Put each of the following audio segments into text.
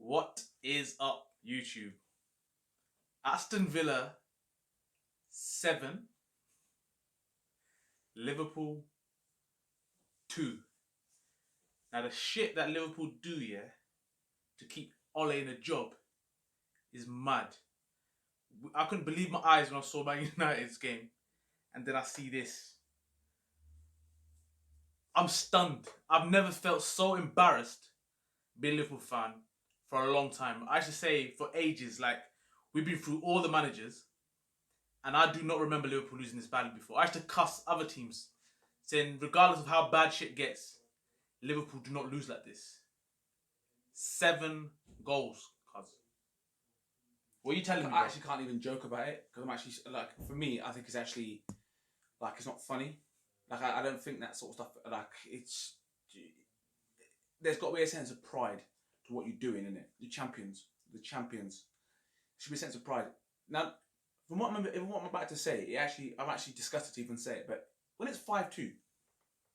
What is up, YouTube? Aston Villa 7, Liverpool 2. Now the shit that Liverpool do, yeah, to keep Ole in a job is mad. I couldn't believe my eyes when I saw Man United's game, and then I see this. I'm stunned. I've never felt so embarrassed being a Liverpool fan for a long time. I should say for ages. Like, we've been through all the managers, and I do not remember Liverpool losing this badly before. I used to cuss other teams, saying regardless of how bad shit gets, Liverpool do not lose like this. 7 goals, cuz. What are you telling me, bro? I actually can't even joke about it because I'm actually like, for me, I think it's actually like it's not funny. Like I don't think that sort of stuff. Like there's got to be a sense of pride to what you're doing, innit? The champions. Should be a sense of pride. Now, from what I'm about to say, I'm actually disgusted to even say it. But when it's 5-2,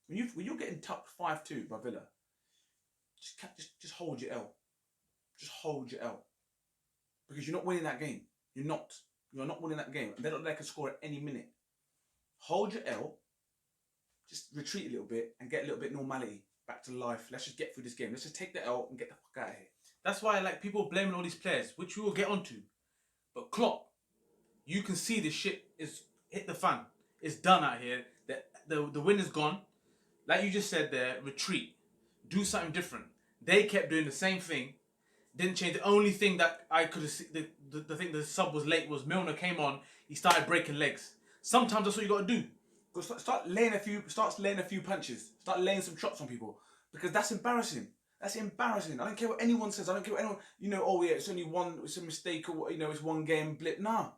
when you're getting tucked 5-2 by Villa, just hold your L. Just hold your L. Because you're not winning that game. You're not winning that game. They can score at any minute. Hold your L. Just retreat a little bit and get a little bit normality back to life. Let's just get through this game. Let's just take the L and get the fuck out of here. That's why, like, people blaming all these players, which we will get onto. But Klopp, you can see this shit is hit the fan. It's done out here. The win is gone. Like you just said there, retreat. Do something different. They kept doing the same thing. Didn't change. The only thing that I could have seen, the thing the sub was late was Milner came on. He started breaking legs. Sometimes that's what you got to do. Start laying a few punches. Start laying some shots on people because that's embarrassing. That's embarrassing. I don't care what anyone says. I don't care what anyone. Oh yeah, it's only one. It's a mistake or it's one game blip. No.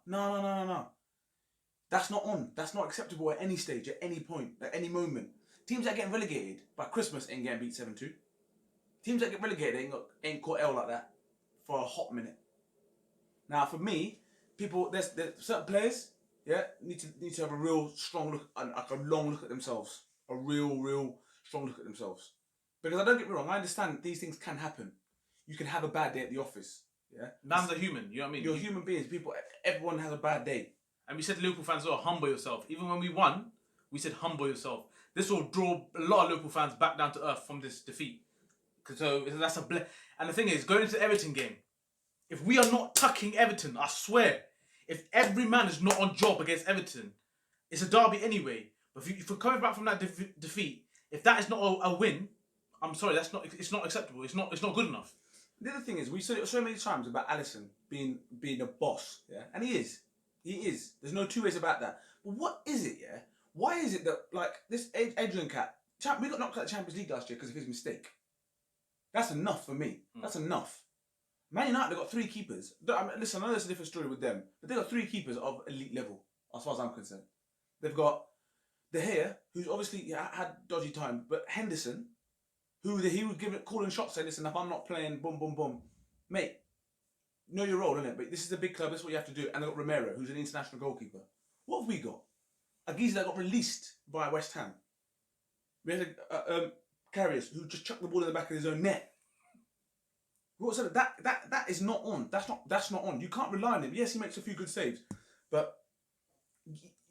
That's not on. That's not acceptable at any stage, at any point, at any moment. Teams that get relegated by Christmas ain't getting beat 7-2. Teams that get relegated ain't caught L like that for a hot minute. Now, for me, there's certain players, yeah, need to have a real strong look, like a long look at themselves, a real strong look at themselves. Because I don't get me wrong, I understand these things can happen. You can have a bad day at the office, yeah. Man's a human, you know what I mean? You're human beings. Everyone has a bad day. And we said to Liverpool fans, humble yourself. Even when we won, we said humble yourself. This will draw a lot of Liverpool fans back down to earth from this defeat. So that's and the thing is, going into the Everton game, if we are not tucking Everton, I swear, if every man is not on job against Everton, it's a derby anyway. But if we're coming back from that defeat, if that is not a win, I'm sorry, it's not acceptable. It's not good enough. The other thing is, we said it so many times about Alisson being a boss, yeah, and he is. There's no two ways about that. But what is it, yeah? Why is it that like this Adrian cat? We got knocked out of the Champions League last year because of his mistake. That's enough for me. That's enough. Man United, they've got 3 keepers. Listen, I know there's a different story with them, but they've got 3 keepers of elite level, as far as I'm concerned. They've got De Gea, who's obviously had dodgy time, but Henderson, he would calling shots, saying, listen, if I'm not playing, boom, boom, boom. Mate, know your role, innit? But this is a big club, this is what you have to do. And they've got Romero, who's an international goalkeeper. What have we got? A geezer that got released by West Ham. We had Carriers, who just chucked the ball in the back of his own net. That is not on. That's not on. You can't rely on him. Yes, he makes a few good saves, but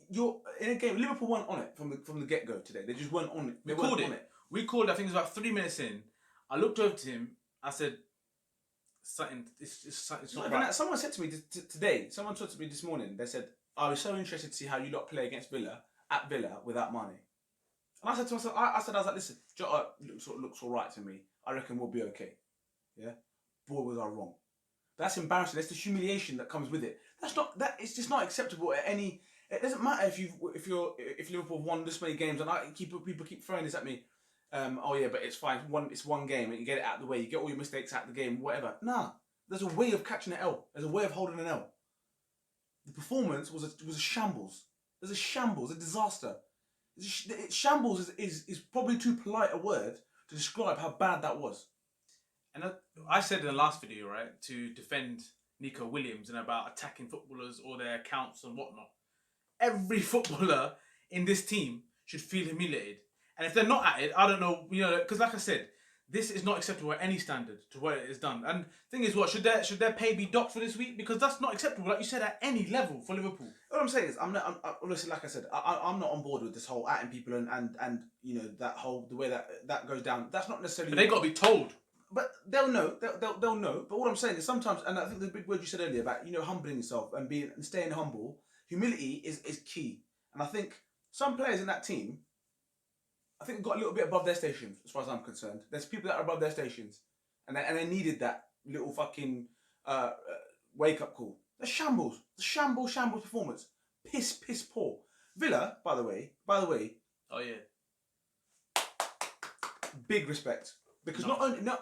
you're in a game. Liverpool weren't on it from the get go today. They just weren't on it. We called it. We called. I think it was about 3 minutes in. I looked over to him. I said, "Something. It's not right." Someone said to me today. Someone said to me this morning. They said, "I was so interested to see how you lot play against Villa at Villa without Mane." And I said to myself, I was like, listen, Jota looks all right to me. I reckon we'll be okay. Yeah? Boy, was I wrong. That's embarrassing. That's the humiliation that comes with it. It's just not acceptable at any. It doesn't matter if Liverpool won this many games, and people keep throwing this at me. Oh yeah, but it's fine. It's one game, and you get it out of the way. You get all your mistakes out of the game, whatever. Nah, there's a way of catching an L. There's a way of holding an L. The performance was a shambles. There's a shambles, a disaster. Shambles is probably too polite a word to describe how bad that was. And I said in the last video, right, to defend Nico Williams and about attacking footballers or their accounts and whatnot. Every footballer in this team should feel humiliated. And if they're not at it, I don't know, because like I said, this is not acceptable at any standard to what it is done. And thing is, what should their pay be docked for this week? Because that's not acceptable, like you said, at any level for Liverpool. What I'm saying is, honestly, like I said, I'm not on board with this whole atting people and you know the way that goes down. That's not necessarily. But they got to be told. But they'll know. They'll know. But what I'm saying is sometimes, and I think the big word you said earlier about humbling yourself and staying humble. Humility is key. And I think some players in that team, I think got a little bit above their station as far as I'm concerned. There's people that are above their stations, and they needed that little fucking wake up call. The shambles performance. Piss poor. Villa, by the way. Oh yeah. Big respect. Because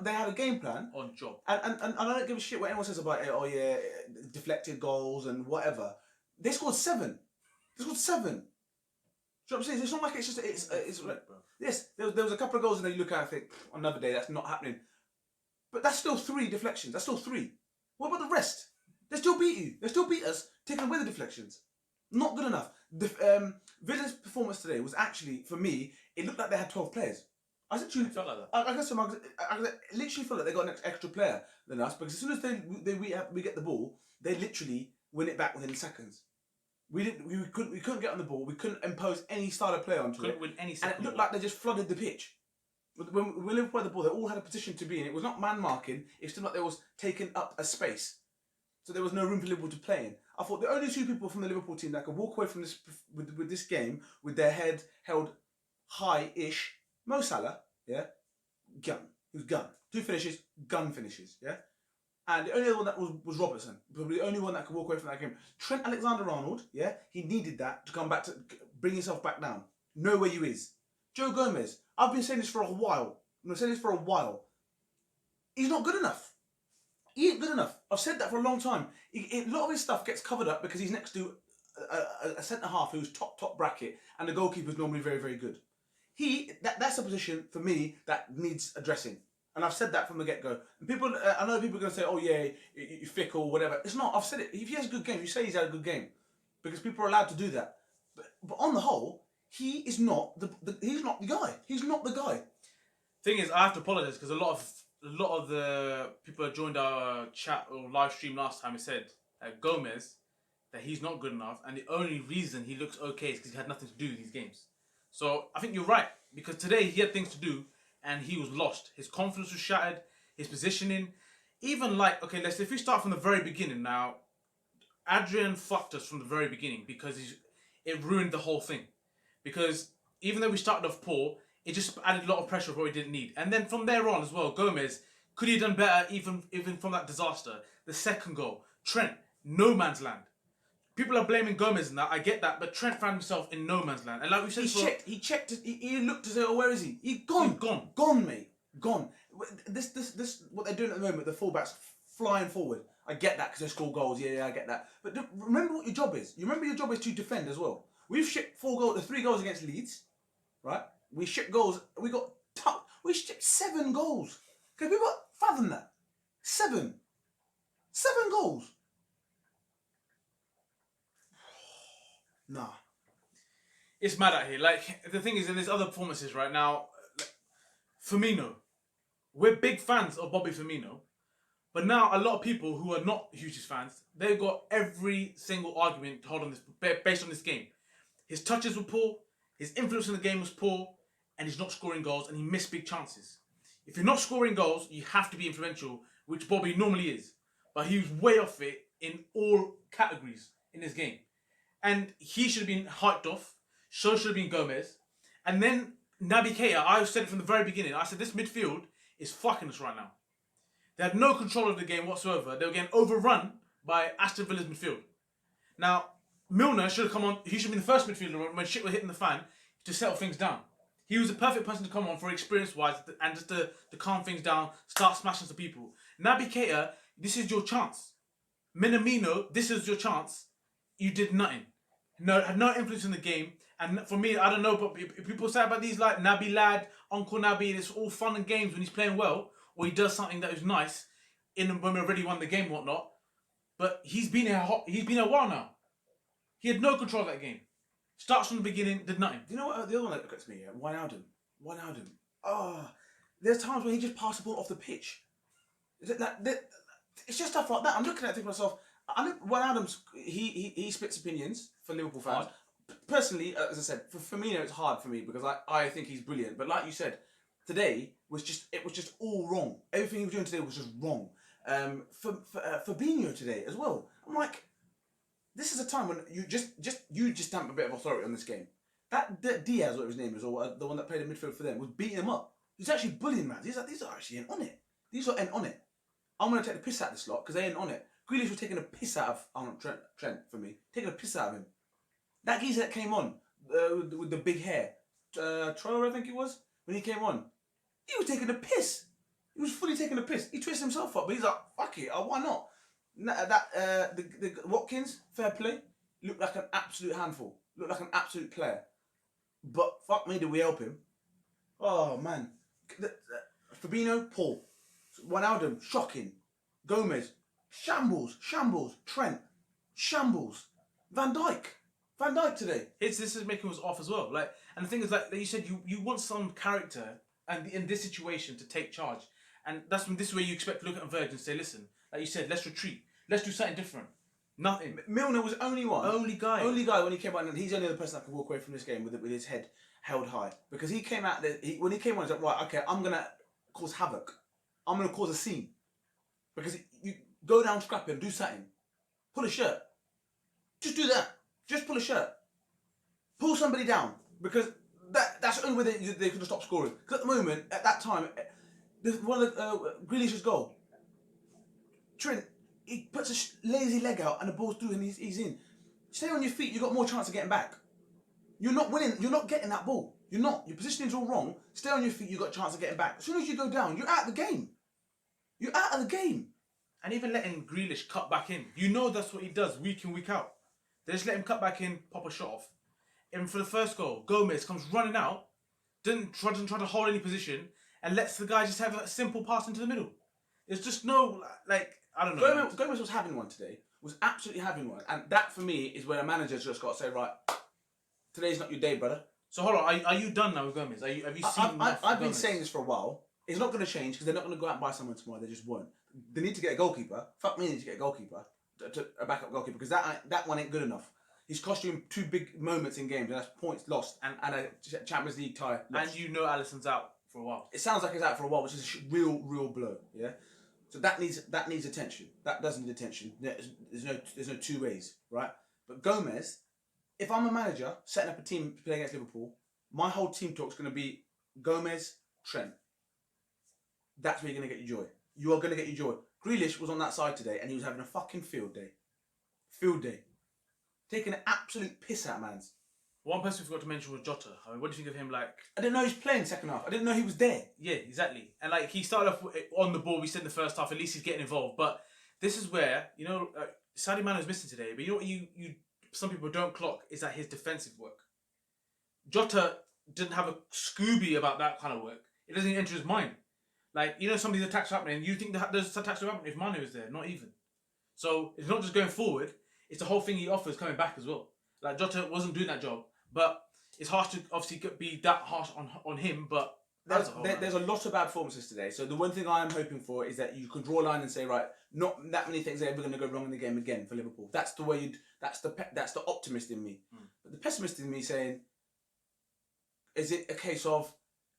they had a game plan on job, and I don't give a shit what anyone says about it. Oh yeah, deflected goals and whatever. They scored 7. Do you know what I'm saying? It's not like it's just it's like, yes. There was a couple of goals and then you look at it and think another day that's not happening. But that's still 3 deflections. That's still 3. What about the rest? They still beat you. They still beat us, taking away the deflections. Not good enough. Villa's performance today was actually, for me, it looked like they had 12 players. I literally felt like that. I literally felt like they got an extra player than us because as soon as we get the ball, they literally win it back within seconds. We couldn't get on the ball. We couldn't impose any style of play onto it. Couldn't win any second. And it looked like they just flooded the pitch. When Liverpool had the ball, they all had a position to be in. It was not man marking. It still like they was taking up a space, so there was no room for Liverpool to play in. I thought the only 2 people from the Liverpool team that could walk away from this with this game with their head held high-ish. Mo Salah, yeah, gun. He was gun. 2 finishes, gun finishes, yeah. And the only other one that was Robertson, probably the only one that could walk away from that game. Trent Alexander-Arnold, yeah, he needed that to come back to bring himself back down. Know where you is. Joe Gomez, I've been saying this for a while. He's not good enough. He ain't good enough. I've said that for a long time. A lot of his stuff gets covered up because he's next to a centre half who's top bracket, and the goalkeeper's normally very, very good. That's a position for me that needs addressing, and I've said that from the get-go. And people, I know people are going to say, "Oh yeah, you're fickle, whatever." It's not. I've said it. If he has a good game, you say he's had a good game, because people are allowed to do that. But on the whole, he is not he's not the guy. He's not the guy. Thing is, I have to apologise because a lot of the people that joined our chat or live stream last time said Gomez that he's not good enough, and the only reason he looks okay is because he had nothing to do with these games. So I think you're right, because today he had things to do and he was lost. His confidence was shattered, his positioning. Even like, okay, if we start from the very beginning now, Adrian fucked us from the very beginning because it ruined the whole thing. Because even though we started off poor, it just added a lot of pressure of what we didn't need. And then from there on as well, Gomez, could he have done better even from that disaster? The second goal, Trent, no man's land. People are blaming Gomez and that. I get that, but Trent found himself in no man's land. And like we said, he checked. He looked to say, "Oh, where is he? He's gone, mate, gone." This what they're doing at the moment. The fullbacks flying forward. I get that because they score goals. Yeah, I get that. But remember what your job is. You remember your job is to defend as well. We've shipped 3 goals against Leeds, right? We shipped goals. We shipped 7 goals. Can people fathom that? 7 goals. Nah. It's mad out here. Like, the thing is, in these other performances right now, Firmino. We're big fans of Bobby Firmino. But now a lot of people who are not hugest fans, they've got every single argument to hold on this based on this game. His touches were poor, his influence in the game was poor, and he's not scoring goals, and he missed big chances. If you're not scoring goals, you have to be influential, which Bobby normally is. But he was way off it in all categories in this game. And he should have been hyped off. So should have been Gomez. And then Naby Keita, I said it from the very beginning. I said this midfield is fucking us right now. They had no control of the game whatsoever. They were getting overrun by Aston Villa's midfield. Now, Milner should have come on. He should have been the first midfielder when shit was hitting the fan to settle things down. He was the perfect person to come on for experience-wise and just to calm things down, start smashing some people. Naby Keita, this is your chance. Minamino, this is your chance. You did nothing. No, had no influence in the game. And for me, I don't know, but people say about these like Naby lad, Uncle Naby, it's all fun and games when he's playing well, or he does something that is nice when we already won the game and whatnot. But he's been here a while now. He had no control of that game. Starts from the beginning, did nothing. Do you know what the other one that gets me? Wijnaldum. Oh, there's times when he just passed the ball off the pitch. It's just stuff like that. I'm looking at it thinking to myself, when Adams, he splits opinions for Liverpool fans. Personally, as I said, for Firmino, it's hard for me because I think he's brilliant. But like you said, today was just all wrong. Everything he was doing today was just wrong. For Fabinho today as well. I'm like, this is a time when you just stamp a bit of authority on this game. That Diaz, whatever his name is, or the one that played in midfield for them, was beating him up. He's actually bullying man. These are actually ain't on it. These are ain't on it. I'm gonna take the piss out of this lot because they ain't on it. Grealish was taking a piss out of Trent for me, taking a piss out of him. That geezer that came on with the big hair, Troyer I think it was, when he came on, he was taking a piss. He was fully taking a piss. He twisted himself up, but he's like, fuck it, why not? The Watkins, fair play, looked like an absolute handful, looked like an absolute player. But fuck me, did we help him? Oh man, Fabinho, poor. Wijnaldum, shocking. Gomez, shambles. Trent, shambles. Van Dijk today. This is making us off as well. Like, and the thing is, like you said, you want some character, and in this situation to take charge, and this is where you expect to look at Virgil and say, listen, like you said, let's retreat, let's do something different. Nothing. Milner was only guy when he came out, and he's only the person that can walk away from this game with his head held high, because he came out there. When he came on, he's like, right, okay, I'm gonna cause havoc. I'm gonna cause a scene, because you go down scrapping, do something, pull a shirt, just do that. Just pull a shirt. Pull somebody down. Because that's the only way they could have stopped scoring. Because at the moment, at that time, one of the Grealish's goal, Trent, he puts a lazy leg out and the ball's through and he's in. Stay on your feet, you've got more chance of getting back. You're not winning, you're not getting that ball. You're not. Your positioning's all wrong. Stay on your feet, you've got a chance of getting back. As soon as you go down, you're out of the game. You're out of the game. And even letting Grealish cut back in. You know that's what he does week in, week out. They just let him cut back in, pop a shot off. And for the first goal, Gomez comes running out, doesn't try to hold any position, and lets the guy just have a simple pass into the middle. There's just no, like, I don't know. Gomez was having one today. Was absolutely having one. And that, for me, is where a manager's just got to say, right, today's not your day, brother. So hold on, are you done now with Gomez? Have you seen I've been saying this for a while. It's not going to change because they're not going to go out and buy someone tomorrow. They just won't. They need to get a goalkeeper. Fuck me, they need to get a goalkeeper. A backup goalkeeper, because that one ain't good enough. He's cost you 2 big moments in games, and that's points lost and a Champions League tie lost. And you know Alisson's out for a while. It sounds like he's out for a while, which is a real blow. Yeah, so that needs attention. That does need attention. There's no two ways, right? But Gomez, if I'm a manager setting up a team to play against Liverpool, my whole team talk's going to be Gomez, Trent. That's where you're going to get your joy. You are going to get your joy. Grealish was on that side today and he was having a fucking field day. Taking an absolute piss out of man's. One person we forgot to mention was Jota. I mean, what do you think of him? Like, I didn't know he was playing second half. I didn't know he was there. Yeah, exactly. And like, he started off on the ball. We said in the first half, at least he's getting involved. But this is where, you know, Sadio Mane was missing today. But you know what you some people don't clock is that his defensive work. Jota didn't have a Scooby about that kind of work. It doesn't even enter his mind. Like, you know, some of these attacks are happening. You think that those attacks are happening if Mane was there? Not even. So it's not just going forward. It's the whole thing he offers coming back as well. Like, Jota wasn't doing that job. But it's harsh to obviously be that harsh on him. But there's a lot of bad performances today. So the one thing I am hoping for is that you can draw a line and say, right, not that many things are ever going to go wrong in the game again for Liverpool. That's the way that's the optimist in me. But the pessimist in me saying, is it a case of,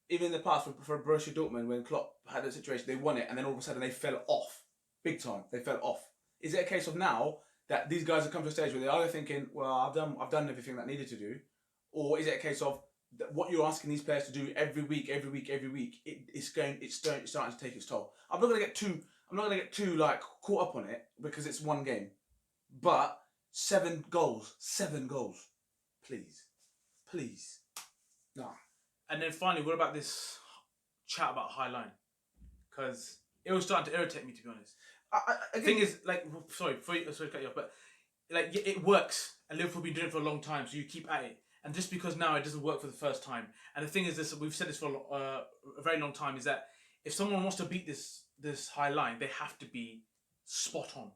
even in the past for Borussia Dortmund, when Klopp had a situation, they won it and then all of a sudden they fell off big time. They fell off. Is it a case of now that these guys have come to a stage where they're either thinking, well, I've done everything that I needed to do, or is it a case of that what you're asking these players to do every week, it's starting to take its toll? I'm not gonna get too like caught up on it because it's one game, but 7 goals, please, no. And then finally, what about this chat about High Line? Because it was starting to irritate me, to be honest. The thing is, like, sorry to cut you off, but like, it works, and Liverpool have been doing it for a long time, so you keep at it. And just because now it doesn't work for the first time, and the thing is, this we've said this for a very long time, is that if someone wants to beat this High Line, they have to be spot on.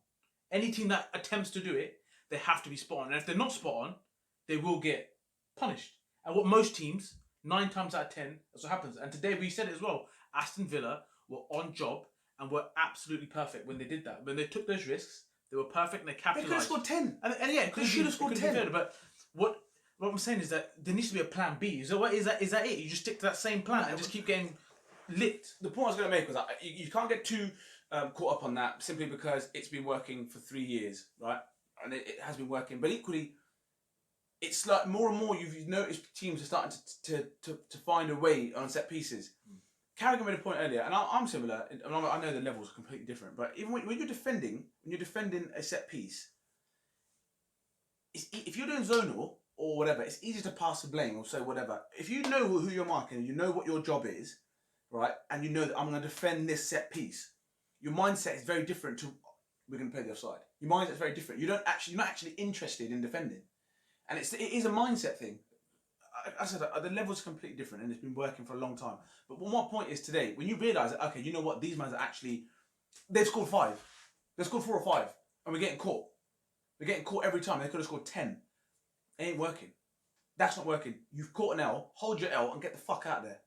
Any team that attempts to do it, they have to be spot on. And if they're not spot on, they will get punished. And what most teams, 9 times out of 10, that's what happens. And today we said it as well. Aston Villa were on job and were absolutely perfect when they did that. When they took those risks, they were perfect and they They could have capitalised. scored 10. And yeah, They should have scored 10. But what I'm saying is that there needs to be a plan B. So what is that? Is that it? You just stick to that same plan and just keep getting licked. The point I was going to make was that you can't get too caught up on that simply because it's been working for 3 years, right? And it has been working. But equally, it's like more and more you've noticed teams are starting to find a way on set pieces. Carragher made a point earlier, and I'm similar. And I know the levels are completely different, but even when you're defending a set piece, if you're doing zonal or whatever, it's easy to pass the blame or say whatever. If you know who you're marking, and you know what your job is, right, and you know that I'm going to defend this set piece, your mindset is very different to we're going to play the offside. Your mindset is very different. You're not actually interested in defending, and it is a mindset thing. I said the level's completely different, and it's been working for a long time. But one more point is today, when you realise that, okay, you know what, these men are actually, they've scored 5, they've scored 4 or 5, and we're getting caught. We're getting caught every time. They could have scored 10. It ain't working. That's not working. You've caught an L. Hold your L and get the fuck out of there.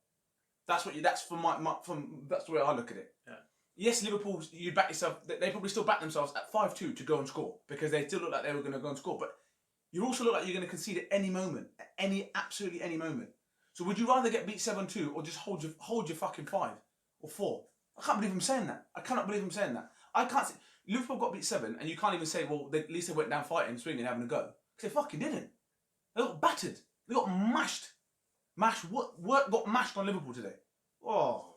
That's what you. That's that's the way I look at it. Yeah. Yes, Liverpool. You back yourself. They probably still back themselves at 5-2 to go and score because they still look like they were going to go and score. But you also look like you're going to concede at any moment, absolutely any moment. So would you rather get beat 7-2 or just hold your fucking 5 or 4? I can't believe I'm saying that. I cannot believe I'm saying that. I can't. Liverpool got beat 7, and you can't even say, well, at least they went down fighting, swinging, having a go. Because they fucking didn't. They got battered. They got mashed. What got mashed on Liverpool today? Oh.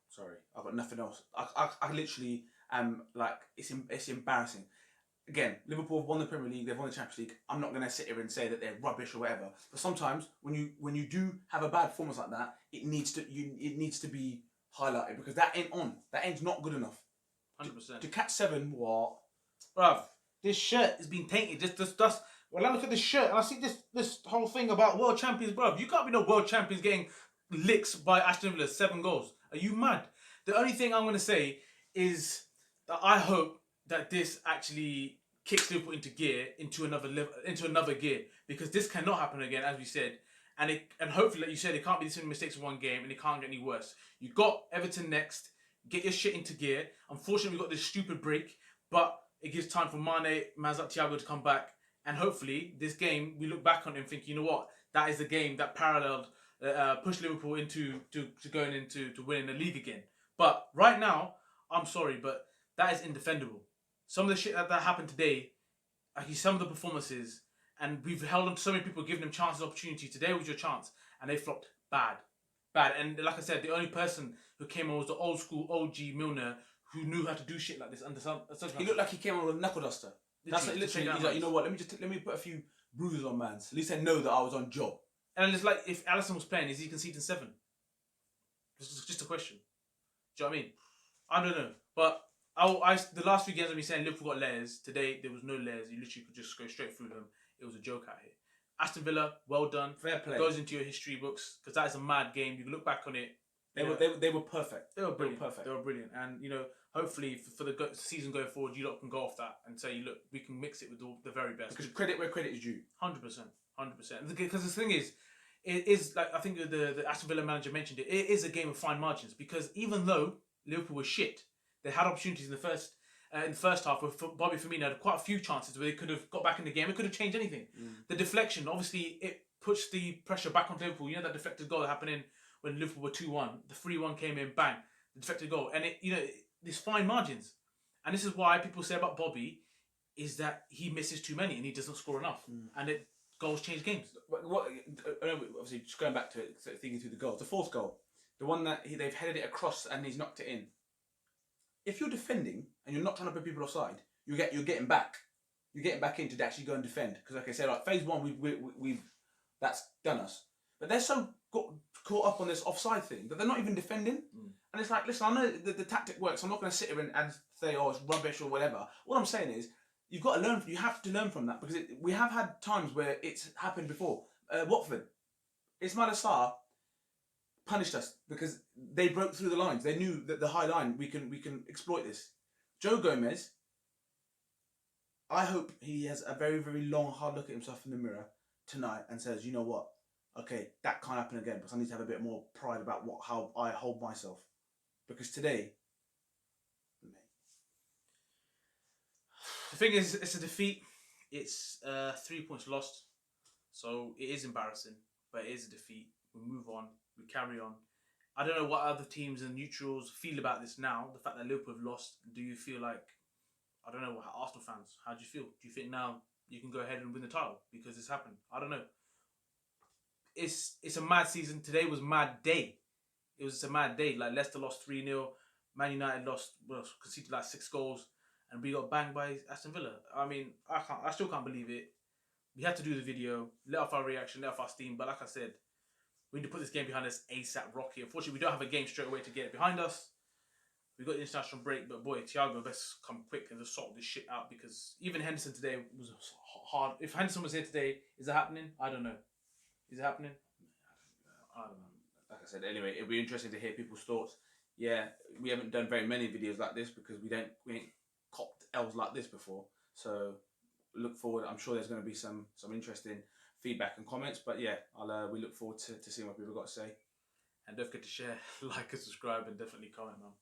Sorry, I've got nothing else. I literally am like, it's embarrassing. Again, Liverpool have won the Premier League, they've won the Champions League. I'm not going to sit here and say that they're rubbish or whatever. But sometimes when you do have a bad performance like that, it needs to be highlighted because that ain't on. That ain't not good enough. 100%. To catch 7, what? Bruv, this shirt has been tainted. Just when I look at this shirt and I see this whole thing about world champions, bruv, you can't be no world champions getting licks by Aston Villa, 7 goals. Are you mad? The only thing I'm going to say is that I hope that this actually kicks Liverpool into another gear, because this cannot happen again, as we said, and hopefully, like you said, it can't be the same mistakes in one game, and it can't get any worse. You got Everton next. Get your shit into gear. Unfortunately, we got this stupid break, but it gives time for Mane, Mazat, Thiago to come back, and hopefully, this game we look back on it and think, you know what, that is the game that paralleled, pushed Liverpool into going into winning the league again. But right now, I'm sorry, but that is indefendable. Some of the shit that happened today, some of the performances, and we've held on to so many people, giving them chances, opportunity. Today was your chance, and they flopped bad. And like I said, the only person who came on was the old school OG Milner, who knew how to do shit like this under some. He looked like he came on with a knuckle duster. That's like, literally. He's like, you know what? Let me put a few bruises on man's. At least I know that I was on job. And it's like, if Alisson was playing, is he conceding 7? This is just a question. Do you know what I mean? I don't know, but the last few games I've been saying Liverpool got layers. Today there was no layers. You literally could just go straight through them. It was a joke out here. Aston Villa, well done. Fair play. Goes into your history books because that is a mad game. You can look back on it. They were perfect. They were brilliant. They were brilliant. And hopefully for the season going forward, you lot can go off that and say, look, we can mix it with the very best. Because credit where credit is due. 100%. Because the thing is, it is like, I think the Aston Villa manager mentioned it. It is a game of fine margins, because even though Liverpool was shit, they had opportunities in the first half with Bobby Firmino had quite a few chances where they could have got back in the game. It could have changed anything. The deflection, obviously, it puts the pressure back on Liverpool. You know that deflected goal that happened when Liverpool were 2-1. The 3-1 came in, bang, the deflected goal, and there's fine margins. And this is why people say about Bobby is that he misses too many and he doesn't score enough, and goals change games. Obviously, just going back to it, thinking through the goals, the 4th goal, the one that they've headed it across and he's knocked it in. If you're defending and you're not trying to put people offside, you're getting back. You're getting back in to actually go and defend. Because like I said, like phase 1, we've that's done us. But they're so caught up on this offside thing that they're not even defending. And it's like, listen, I know the tactic works. I'm not going to sit here and say, oh, it's rubbish or whatever. What I'm saying is, you've got to learn. You have to learn from that, because we have had times where it's happened before. Watford, Ismail Assar punished us because they broke through the lines. They knew that the high line, we can exploit this. Joe Gomez, I hope he has a very, very long, hard look at himself in the mirror tonight and says, you know what, okay, that can't happen again, because I need to have a bit more pride about how I hold myself. Because today, the thing is, it's a defeat. It's 3 points lost. So it is embarrassing, but it is a defeat. We move on. We carry on. I don't know what other teams and neutrals feel about this now. The fact that Liverpool have lost. Do you feel like, I don't know, Arsenal fans, how do you feel? Do you think now you can go ahead and win the title because this happened? I don't know. It's a mad season. Today was a mad day. It was a mad day. Like Leicester lost 3-0. Man United conceded like 6 goals. And we got banged by Aston Villa. I mean, I still can't believe it. We had to do the video, let off our reaction, let off our steam. But like I said, we need to put this game behind us ASAP Rocky. Unfortunately, we don't have a game straight away to get it behind us. We got the international break, but boy, Thiago best come quick and just sort this shit out, because even Henderson today was hard. If Henderson was here today, is that happening? I don't know. Is it happening? I don't know. Like I said, anyway, it'll be interesting to hear people's thoughts. Yeah, we haven't done very many videos like this because we ain't copped L's like this before. So look forward. I'm sure there's going to be some interesting feedback and comments. But yeah, we look forward to seeing what people got to say. And don't forget to share, like and subscribe, and definitely comment, man.